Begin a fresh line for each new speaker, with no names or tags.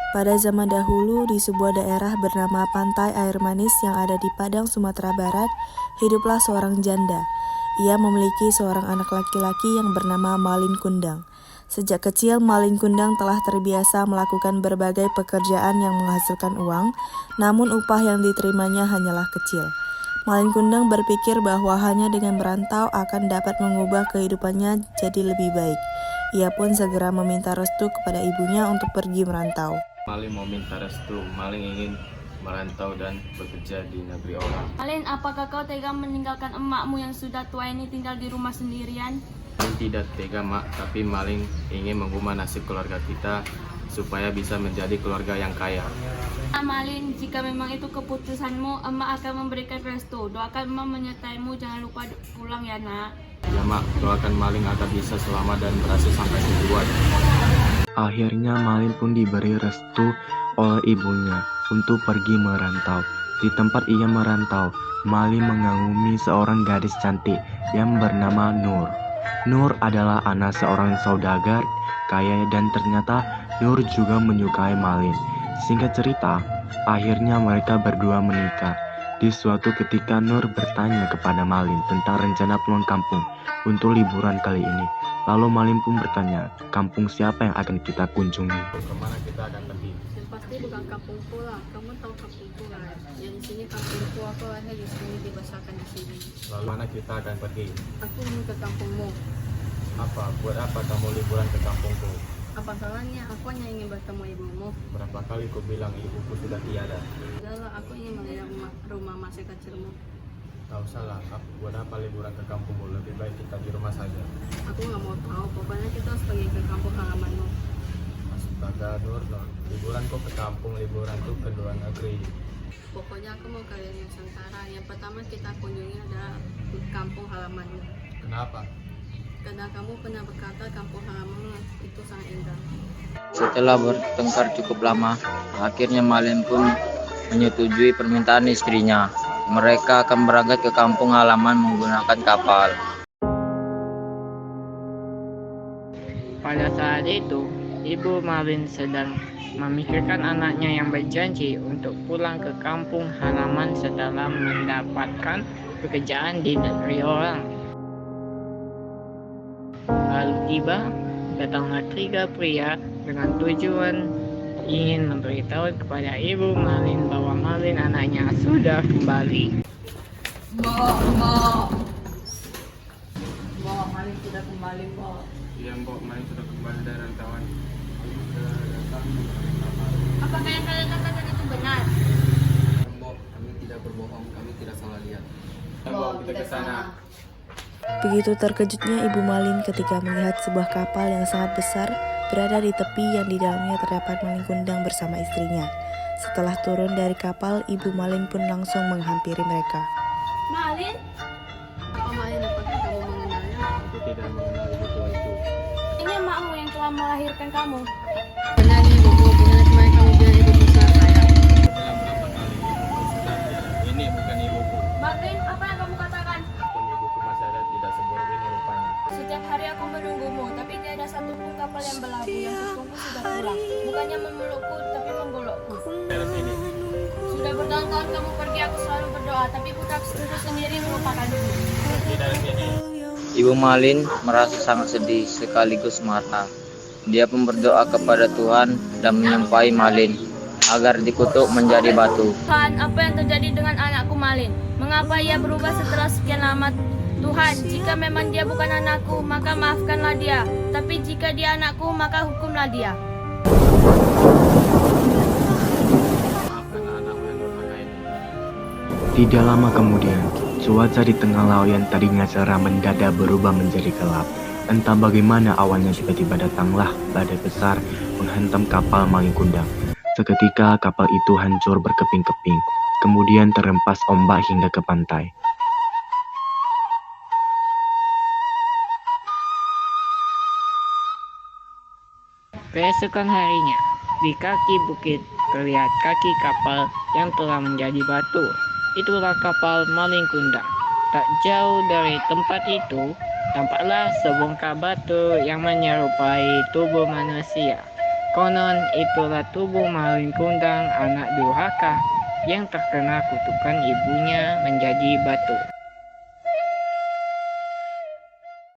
Pada zaman dahulu, di sebuah daerah bernama Pantai Air Manis yang ada di Padang, Sumatera Barat, hiduplah seorang janda. Ia memiliki seorang anak laki-laki yang bernama Malin Kundang. Sejak kecil, Malin Kundang telah terbiasa melakukan berbagai pekerjaan yang menghasilkan uang, namun upah yang diterimanya hanyalah kecil. Malin Kundang berpikir bahwa hanya dengan merantau akan dapat mengubah kehidupannya jadi lebih baik. Ia pun segera meminta restu kepada ibunya untuk pergi merantau.
Malin mau minta restu. Malin ingin merantau dan bekerja di negeri orang.
Malin, apakah kau tega meninggalkan emakmu yang sudah tua ini tinggal di rumah sendirian?
Malin tidak tega, Mak, tapi Malin ingin mengubah nasib keluarga kita supaya bisa menjadi keluarga yang kaya.
Malin, jika memang itu keputusanmu, emak akan memberikan restu. Doakan emak menyertaimu, jangan lupa pulang ya, Nak.
Ya, Mak, doakan Malin agar bisa selamat dan berhasil sampai tujuan.
Akhirnya Malin pun diberi restu oleh ibunya untuk pergi merantau. Di tempat ia merantau, Malin mengagumi seorang gadis cantik yang bernama Nur. Nur adalah anak seorang saudagar kaya dan ternyata Nur juga menyukai Malin. Singkat cerita, akhirnya mereka berdua menikah. Di suatu ketika Nur bertanya kepada Malin tentang rencana pulang kampung untuk liburan kali ini. Lalu Malin pun bertanya, kampung siapa yang akan kita kunjungi?
Kemana kita akan pergi?
Yang pasti bukan kampungku lah. Kamu tahu kampungku kan? Yang di sini kampungku, aku lahir di sini, dibesarkan di sini.
Lalu mana kita akan pergi?
Aku mau ke kampungmu.
Apa? Buat apa kamu liburan ke kampungku?
Apa salahnya? Aku hanya ingin bertemu ibumu.
Berapa kali ku bilang ibuku sudah tiada?
Udahlah, aku ingin melihat rumah masa kecilmu.
Tak usahlah, buat apa liburan ke kampungmu? Lebih baik kita di rumah saja.
Aku nggak mau tahu. Pokoknya kita harus pergi ke kampung halamanmu.
Astaga, Nur. Liburan kok ke kampung, liburan tuh ke luar negeri.
Pokoknya aku mau kalian Nusantara. Yang pertama kita kunjungi adalah kampung halamanmu.
Kenapa?
Karena kamu pernah berkata kampung halamanmu itu sangat indah.
Setelah bertengkar cukup lama, akhirnya Malin pun menyetujui permintaan istrinya. Mereka akan berangkat ke kampung halaman menggunakan kapal.
Pada saat itu, Ibu Malin sedang memikirkan anaknya yang berjanji untuk pulang ke kampung halaman setelah mendapatkan pekerjaan di negeri orang. Lalu tiba, datanglah 3 pria dengan tujuan ingin memberitahu kepada Ibu Malin bahwa Malin anaknya sudah kembali.
Mbak, Malin sudah kembali, Mbak.
Iya, Mbok, Malin sudah kembali dari rantauan.
Apakah yang kalian katakan itu benar?
Mbok, kami tidak berbohong, kami tidak salah lihat. Mbok, kita ke sana.
Begitu terkejutnya Ibu Malin ketika melihat sebuah kapal yang sangat besar berada di tepi yang di dalamnya terdapat Malin Kundang bersama istrinya. Setelah turun dari kapal, Ibu Malin pun langsung menghampiri mereka.
Malin?
Apa Malin, apakah kamu mengenalnya?
Aku tidak mengenal ibu tua itu.
Ini emakmu yang telah melahirkan kamu.
Benar nih, ibuku. Benar kemarin kamu bilang ibu besar saya.
Bilang berapa kali ibuku sudah tiada. Ini bukan ibuku.
Malin, apa yang kamu katakan?
Pun ibuku masih ada, tidak seburuk ini rupanya.
Setiap hari aku menunggumu, tapi tidak ada satupun kapal yang berlabuh yang kutunggu sudah pulang. Bukannya memelukku, tapi menggolokku.
Beres ini.
Sudah bertahun-tahun kamu pergi, aku selalu berdoa, tapi putraku sendiri melupakanku.
Dari sini.
Ibu Malin merasa sangat sedih sekaligus marah. Dia pun berdoa kepada Tuhan dan menyampaikan Malin agar dikutuk menjadi batu.
Tuhan, apa yang terjadi dengan anakku Malin? Mengapa ia berubah setelah sekian lama? Tuhan, jika memang dia bukan anakku, maka maafkanlah dia. Tapi jika dia anakku, maka hukumlah dia.
Maafkanlah anakmu yang durhaka ini.
Tidak lama kemudian, cuaca di tengah laut yang tadinya cerah mendadak berubah menjadi gelap. Entah bagaimana awalnya tiba-tiba datanglah badai besar menghantam kapal Malin Kundang. Seketika kapal itu hancur berkeping-keping, kemudian terhempas ombak hingga ke pantai.
Keesokan harinya, di kaki bukit terlihat kaki kapal yang telah menjadi batu. Itulah kapal Malin Kundang. Tak jauh dari tempat itu, tampaklah sebongkah batu yang menyerupai tubuh manusia. Konon itulah tubuh Malin Kundang, anak durhaka yang terkena kutukan ibunya menjadi batu.